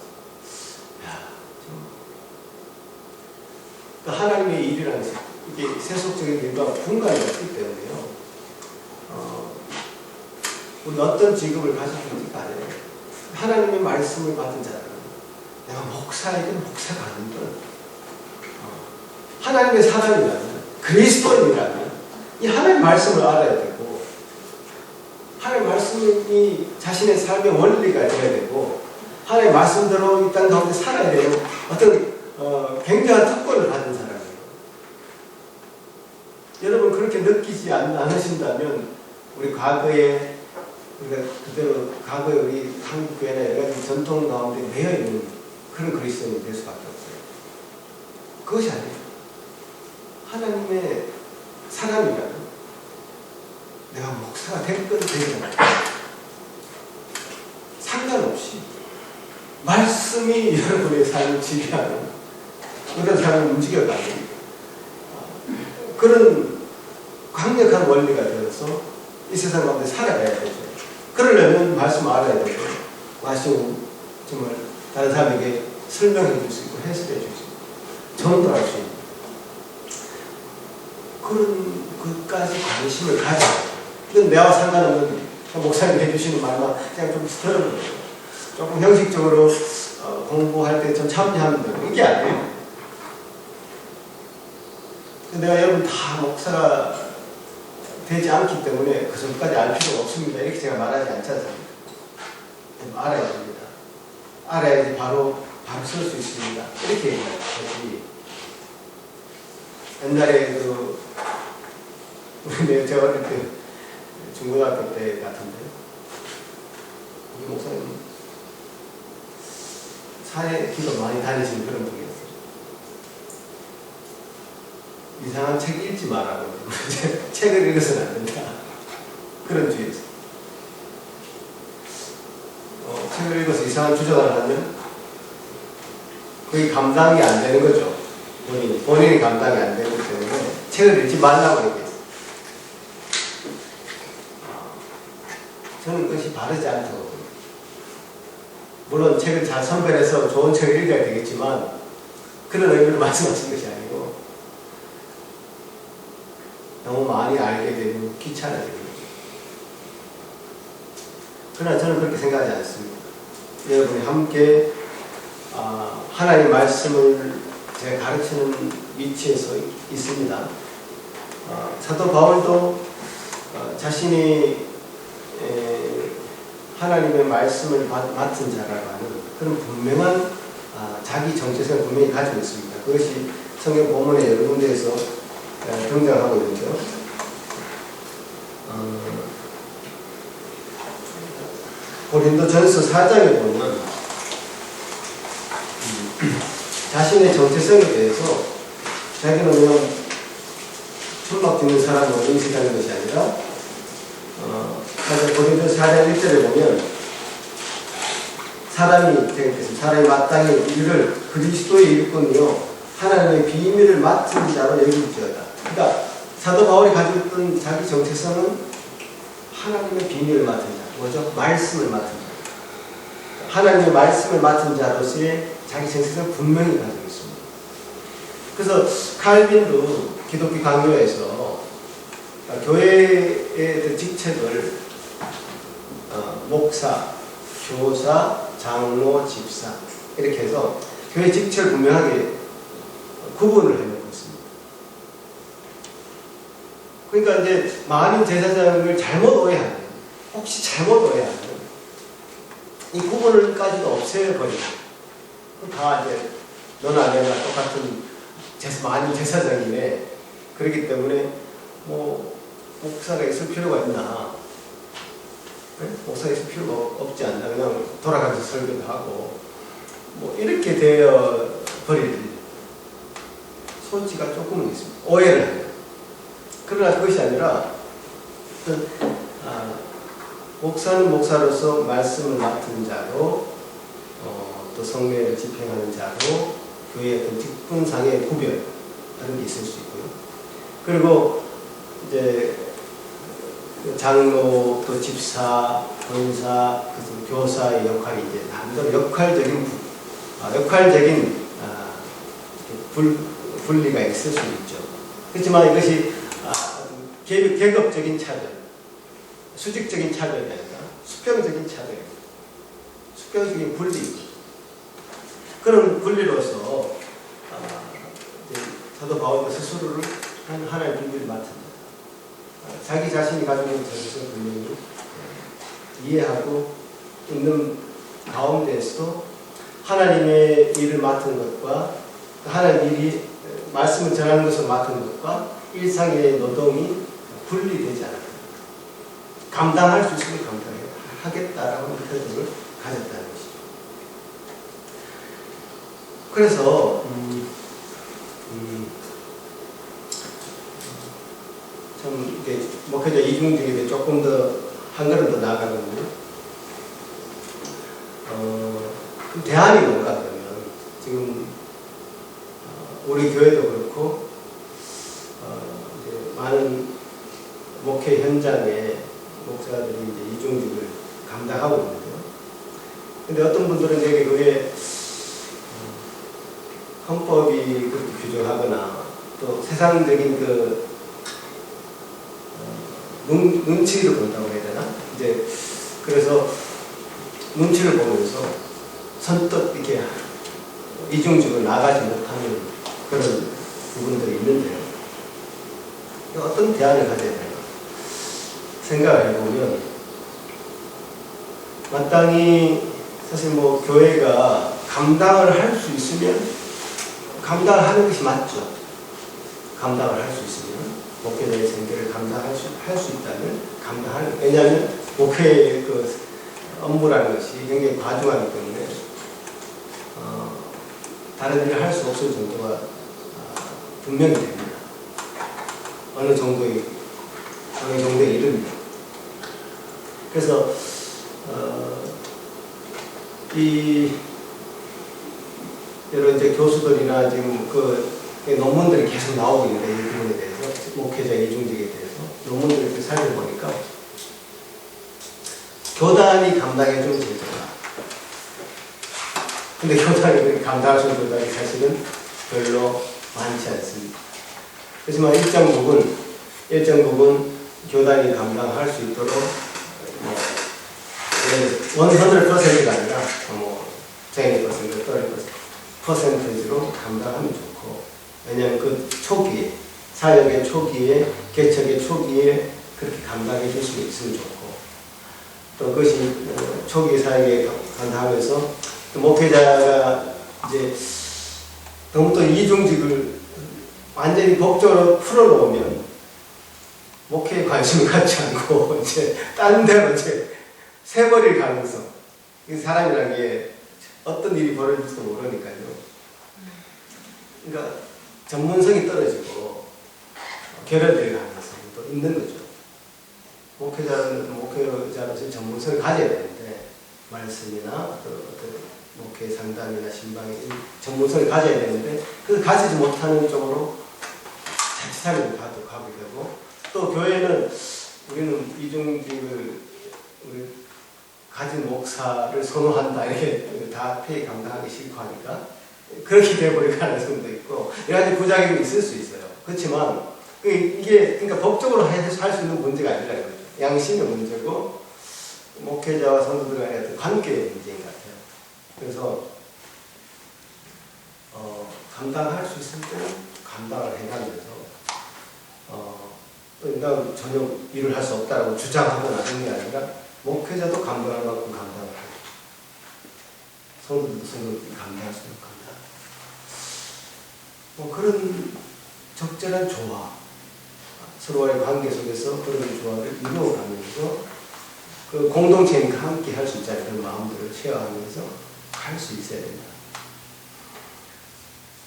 그러니까 하나님의 일이라는 것이 이게 세속적인 일과 분간이 없기 때문에요. 우리 어떤 직업을 가지든지 간에 하나님의 말씀을 받은 자라면 내가 목사이든 목사가 아니든 하나님의 사람이라면 그리스도인이라면 이 하나님의 말씀을 알아야 되고 하나님의 말씀이 자신의 삶의 원리가 되어야 되고 하나님의 말씀대로 이 땅 가운데 살아야 되는 어떤 굉장한 특권을 받은 사람이에요. 그렇게 느끼지 않으신다면 우리 과거에 우리가 그대로 과거에 우리 한국 교회나 여러 가지 전통 가운데 매여 있는 그런 그리스도인이 될 수밖에 없어요. 그것이 아니에요. 하나님의 사람이라면 내가 목사가 됐건 되지 않건 상관없이 말씀이 여러분의 삶을 지배하는 그런 삶을 움직여가는 그런 강력한 원리가 되어서 이 세상 가운데 살아가야 되죠. 그러려면 말씀 알아야 되고 말씀 정말 다른 사람에게 설명해 줄 수 있고 해석해 줄 수 있고 전도할 수 있고 그런 것까지 관심을 가져. 이건 내와 상관없는 목사님 해주시는 말만 그냥 좀 들어보는 거예요. 조금 형식적으로 공부할 때 좀 참여하면 되고 이게 아니에요. 내가 여러분 다 목사가 되지 않기 때문에 그 정도까지 알 필요가 없습니다. 이렇게 제가 말하지 않지 않습니까? 알아야 됩니다. 알아야지 바로 쓸 수 있습니다. 이렇게 얘기해요. 옛날에 제가 어릴 때 중고등학교 때 같은데 우리 목사님 사회 기도 많이 다니시는 그런 분이었어요. 이상한 책 읽지 말라고 책을 읽어서는 안 된다. 그런 주의였어요. 책을 읽어서 이상한 주장을 하면 그게 감당이 안 되는 거죠. 본인이 감당이 안 되기 때문에 책을 읽지 말라고 얘기했어요. 저는 그것이 바르지 않다고 봅니다. 물론 책을 잘 선별해서 좋은 책을 읽어야 되겠지만 그런 의미로 말씀하신 것이 아니고 너무 많이 알게 되면 귀찮아지는 거죠. 그러나 저는 그렇게 생각하지 않습니다. 여러분이 함께 하나님의 말씀을 제가 가르치는 위치에서 있습니다. 사도 바울도 자신이 하나님의 말씀을 맡은 자라고 하는 그런 분명한 자기 정체성을 분명히 가지고 있습니다. 그것이 성경 본문의 여러 군데에서 등장하고 있는데요. 고린도전서 4장에 보면 자신의 정체성에 대해서 자기는 그냥 천막 짓는 사람으로 인식하는 것이 아니라 고린도전서 4장 1절에 보면 사람이 마땅히 이를 그리스도의 일꾼이요 하나님의 비밀을 맡은 자로 여길지어다. 그러니까 사도 바울이 가지고 있던 자기 정체성은 하나님의 비밀을 맡은 자, 뭐죠? 말씀을 맡은 자. 하나님의 말씀을 맡은 자로서의 자기 정체성을 분명히 가지고 있습니다. 그래서 칼빈도 기독교 강요에서 교회의 직책을 목사, 교사, 장로, 집사 이렇게 해서 교회 직책을 분명하게 구분을 해놓고 있습니다. 그러니까 이제 많은 제사장을 잘못 오해하는, 혹시 잘못 오해하는 이 구분을까지도 없애버리고 다 이제 너나 내가 똑같은 많은 제사장이네. 그렇기 때문에 뭐 목사가 있을 필요가 있나? 네? 목사가 있을 필요가 없지 않나? 그냥 돌아가면서 설교도 하고 뭐 이렇게 되어 버릴 소지가 조금은 있습니다. 오해를 해요. 그러나 그것이 아니라 목사는 목사로서 말씀을 맡은 자로 또 성례를 집행하는 자로 교회의 어떤 직분상의 구별 하는 게 있을 수 있고요. 그리고 이제 장로 또 집사, 권사, 교사의 역할이 이제 나름대로 역할적인 분리가 있을 수 있죠. 그렇지만 이것이 계급적인 차별, 수직적인 차별이 아니라 수평적인 차별입니다. 수평적인 분리. 그런 분리로서 사도 바울도 스스로를 하나의 비밀을 맡은다. 자기 자신이 가지고 있는 정체성을 분명히 이해하고 있는 가운데에서도 하나님의 일을 맡은 것과 하나님의 일이 말씀을 전하는 것을 맡은 것과 일상의 노동이 분리되지 않아요. 감당할 수 있으면 감당하겠다라고 하는 태도를 가졌다는 것이죠. 그래서 참 이렇게 목회자 이중직에 조금 더 한 걸음 더 나아가거든요. 그 대안이 뭔가 그러면 지금 우리 교회도 그렇고 이제 많은 목회 현장에 목사들이 이제 이중직을 감당하고 있는데요. 근데 어떤 분들은 되게 그게 헌법이 그렇게 규정하거나 또 세상적인 그 눈치를 본다고 해야 되나? 이제 그래서 눈치를 보면서 선뜻 이렇게 이중직을 나가지 못하는 그런 부분들이 있는데요. 어떤 대안을 가져야 되나 생각을 해보면 마땅히 사실 뭐 교회가 감당을 할 수 있으면 감당을 하는 것이 맞죠. 감당을 할 수 있으면 목회자의 생계를 감당할 수 있다면 감당하는. 왜냐하면 목회의 그 업무라는 것이 굉장히 과중하기 때문에 다른 일을 할 수 없을 정도가 분명히 됩니다. 어느 정도에 이릅니다. 그래서 여러 이제 교수들이나 지금 그 논문들이 계속 나오고 있는데 이 부분에 대해서 목회자 이중직에 대해서 논문들을 이렇게 살펴보니까 교단이 감당해주는 제도다. 근데 교단이 감당할 수 있는 교단이 사실은 별로 많지 않습니다. 그렇지만 일정 부분 교단이 감당할 수 있도록 원선을 %가 아니라 쟁의 %%로 감당하면 좋고, 왜냐하면 그 초기에 사역의 초기에 개척의 초기에 그렇게 감당해 줄 수 있으면 좋고, 또 그것이 초기 사역에 감당하면서 또 목회자가 이제 너무 또 이중직을 완전히 법적으로 풀어놓으면 목회에 관심을 갖지 않고 이제 딴 데로 이제 새버릴 가능성. 사람이라는 게 어떤 일이 벌어질지도 모르니까요. 그러니까 전문성이 떨어지고 결여될 가능성도 있는 거죠. 목회자로서 전문성을 가져야 되는데, 말씀이나 어떤 목회 상담이나 신방의 전문성을 가져야 되는데, 그 가지지 못하는 쪽으로 자칫하면 가게 되고, 또 교회는 우리는 이중직을 가진 목사를 선호한다, 이렇게 다 폐에 감당하기 싫고 하니까 그렇게 되어버릴 가능성도 있고, 여러 가지 부작용이 있을 수 있어요. 그렇지만 이게 그러니까 법적으로 할 수 있는 문제가 아니라 이거죠. 양심의 문제고 목회자와 성도들 간의 어떤 관계의 문제인 것 같아요. 그래서 감당할 수 있을 때는 감당을 해가면서 또 전혀 일을 할 수 없다라고 주장하거나 하는 게 아니라 목회자도 감당할 만큼 감당을 하고 성도들도 감당할 수 있는 감당. 그런 적절한 조화, 서로와의 관계 속에서 그런 조화를 이루어가면서 그 공동체니까 함께 할 수 있잖아요. 그런 마음들을 쉐어하면서 할 수 있어야 된다.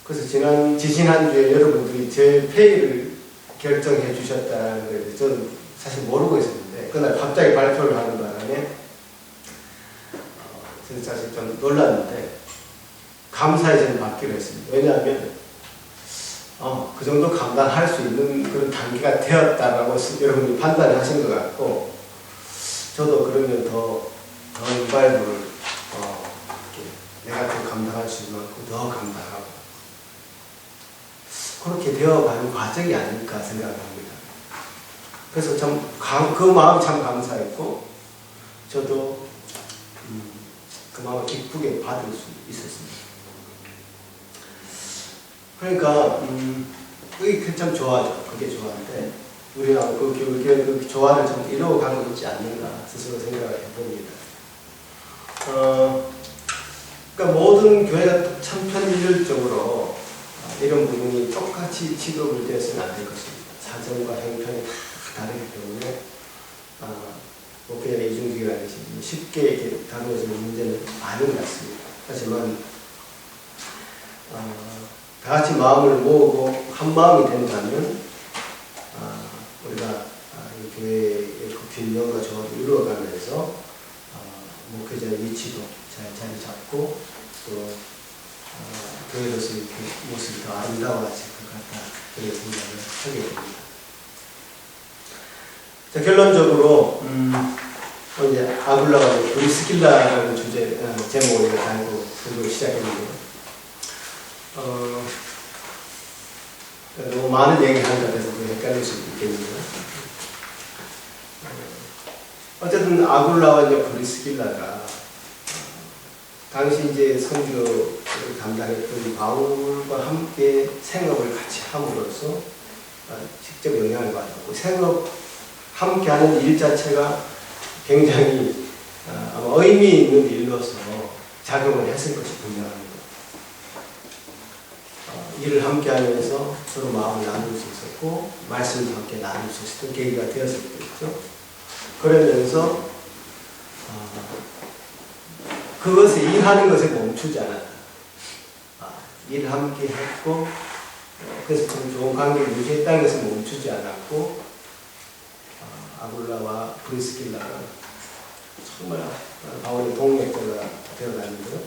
그래서 지지난주에 여러분들이 제 페이를 결정해 주셨다는 걸 저는 사실 모르고 있었는데, 그날 갑자기 발표를 하는 바람에 저는 사실 좀 놀랐는데 감사히 저는 받기로 했습니다. 왜냐하면 그 정도 감당할 수 있는 그런 단계가 되었다라고 여러분이 판단을 하신 것 같고, 저도 그러면 더 일발부를 내가 더 감당할 수 있는 만큼 더 감당하고 그렇게 되어가는 과정이 아닐까 생각을 합니다. 그래서 참 그 마음이 참 감사했고, 저도 그 마음을 기쁘게 받을 수 있었습니다. 그러니까 그게 참 좋아죠. 그게 좋아인데 우리가 그 조화를 좀 이루어가고 있지 않는가 스스로 생각을 해봅니다. 그러니까 모든 교회가 참 편일률적으로 이런 부분이 똑같이 취급을 되어서는 안 될 것입니다. 사정과 형편이 다 다르기 때문에 목회자가 이중직이라는 것이 쉽게 이렇게 다루어지는 문제는 아닌 것 같습니다. 하지만 다 같이 마음을 모으고 한 마음이 된다면 우리가 이 교회의 그 균형과 조화를 이루어가면서 목회자의 위치도 잘 자리 잡고 또 교회로서의 그 모습이 더 아름다워질 것 같다 그런 생각을 하게 됩니다. 자, 결론적으로 이제 아굴라와 브리스길라라는 주제 제목을 달고 설교를 시작했는데요. 너무 많은 얘기를 하는 것 같아서 헷갈릴 수도 있겠는데요. 어쨌든 아굴라와 이제 브리스길라가 당시 이제 선교를 담당했던 바울과 함께 생업을 같이 함으로써 직접 영향을 받았고 생업 함께하는 일 자체가 굉장히 아마 의미 있는 일로서 작용을 했을 것이 분명합니다. 일을 함께하면서 서로 마음을 나눌 수 있었고 말씀도 함께 나눌 수 있었던 계기가 되었을 거죠. 그러면서 그것을 일하는 것에 멈추지 않았다. 일을 함께 했고 그래서 좀 좋은 관계를 유지했다는 것을 멈추지 않았고 아굴라와 브리스길라가 정말 바울의 동력자가 되어가는데요.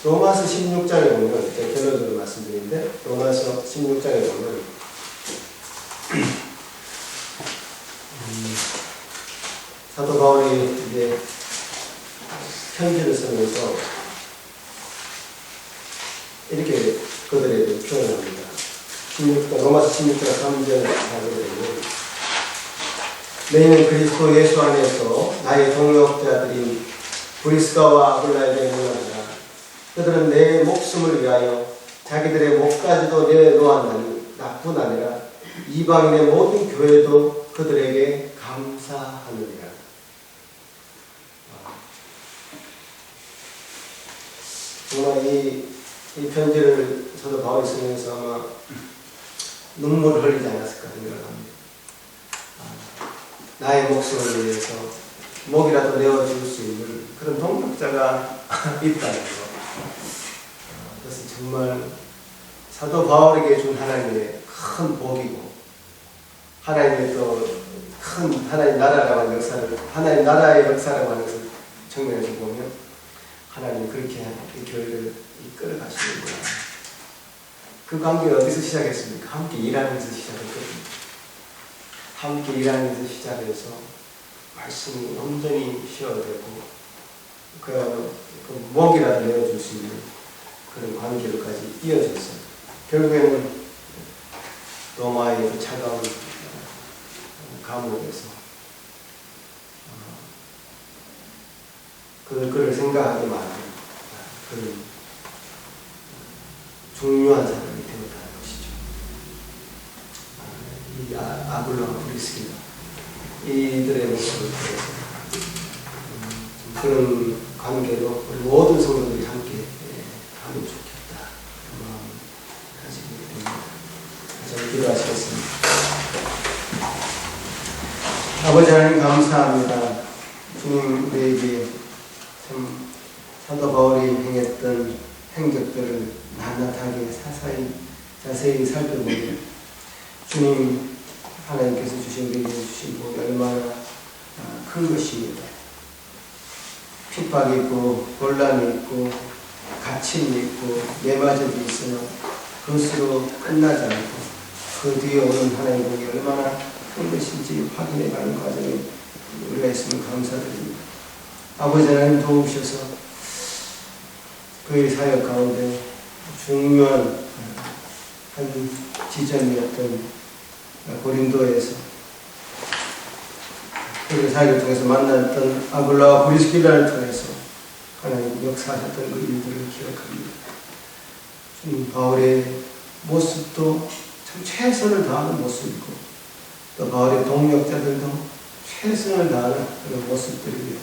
로마서 16장에 보면 제가 결론적으로 말씀드리는데 로마서 16장에 보면 사도 바울이 이제 편지를 쓰면서 이렇게 그들에게 표현합니다. 로마서 16장 3절 4절에 보면 너희는 그리스도 예수 안에서 나의 동역자들인 브리스가와 아굴라에게 문하노라. 그들은 내 목숨을 위하여 자기들의 목까지도 내놓았나니 나뿐 아니라 이방인의 모든 교회도 그들에게 감사하느니라. 정말 이 편지를 저도 바울이 쓰면서 아마 눈물을 흘리지 않았을까 생각합니다. 나의 목숨을 위해서 목이라도 내어줄 수 있는 그런 동력자가 있다는 것. 그것은 정말 사도 바울에게 준 하나님의 큰 복이고 하나님의 또 큰 하나님 나라라고 하는 역사를 하나님 나라의 역사라고 하는 것을 측면에서 보면 하나님이 그렇게 이 교회를 이끌어 가시는구나. 그 관계가 어디서 시작했습니까? 함께 일하면서 시작했거든요. 함께 일하면서 시작해서 말씀이 온전히 쉬어되고 그 목이라도 내어줄 수 있는 그런 관계로까지 이어졌어요. 결국에는 로마의 그 차가운 감옥에서 그를 생각하게 만든 그런 중요한 사람이 되었다는 것이죠. 이 아굴라와 브리스길라 이들의 모습을 통해서 그런 관계로 우리 모든 성도들이 함께 하면 좋겠다. 그 마음을 가지게 됩니다. 다시 기도하시겠습니다. 아버지 하나님 감사합니다. 주님 우리에게 참 사도 바울이 행했던 행적들을 낱낱하게 자세히 살펴보면 주님 하나님께서 주신 우리에게 주신 복이 얼마나 큰 것입니다. 핍박이 있고 곤란이 있고 갇힘이 있고 매맞음이 있으나 그것으로 끝나지 않고 그 뒤에 오는 하나님의 복이 얼마나 큰 것인지 확인해가는 과정에 우리가 있으면 감사드립니다. 아버지 하나님 도우셔서 그의 사역 가운데 중요한 한 지점이었던 고린도에서 그의 사역을 통해서 만났던 아굴라와 브리스길라를 통해서 하나님 역사하셨던 그 일들을 기억합니다. 주님 바울의 모습도 참 최선을 다하는 모습이고 또 바울의 동력자들도 최선을 다하는 그런 모습들입니다.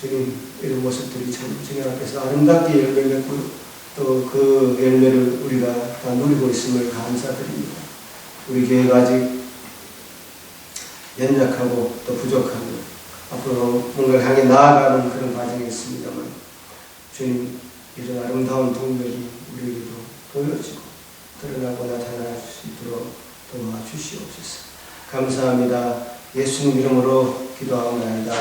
주님 이런 모습들이 참 주님 앞에서 아름답게 열매를 맺고 또 그 열매를 우리가 다 누리고 있음을 감사드립니다. 우리 교회가 아직 연약하고 또 부족하고 앞으로 뭔가를 향해 나아가는 그런 과정이었습니다만 주님 이런 아름다운 동력이 우리에게도 보여지고 드러나고 나타날 수 있도록 도와주시옵소서. 감사합니다. 예수님 이름으로 기도하옵나이다.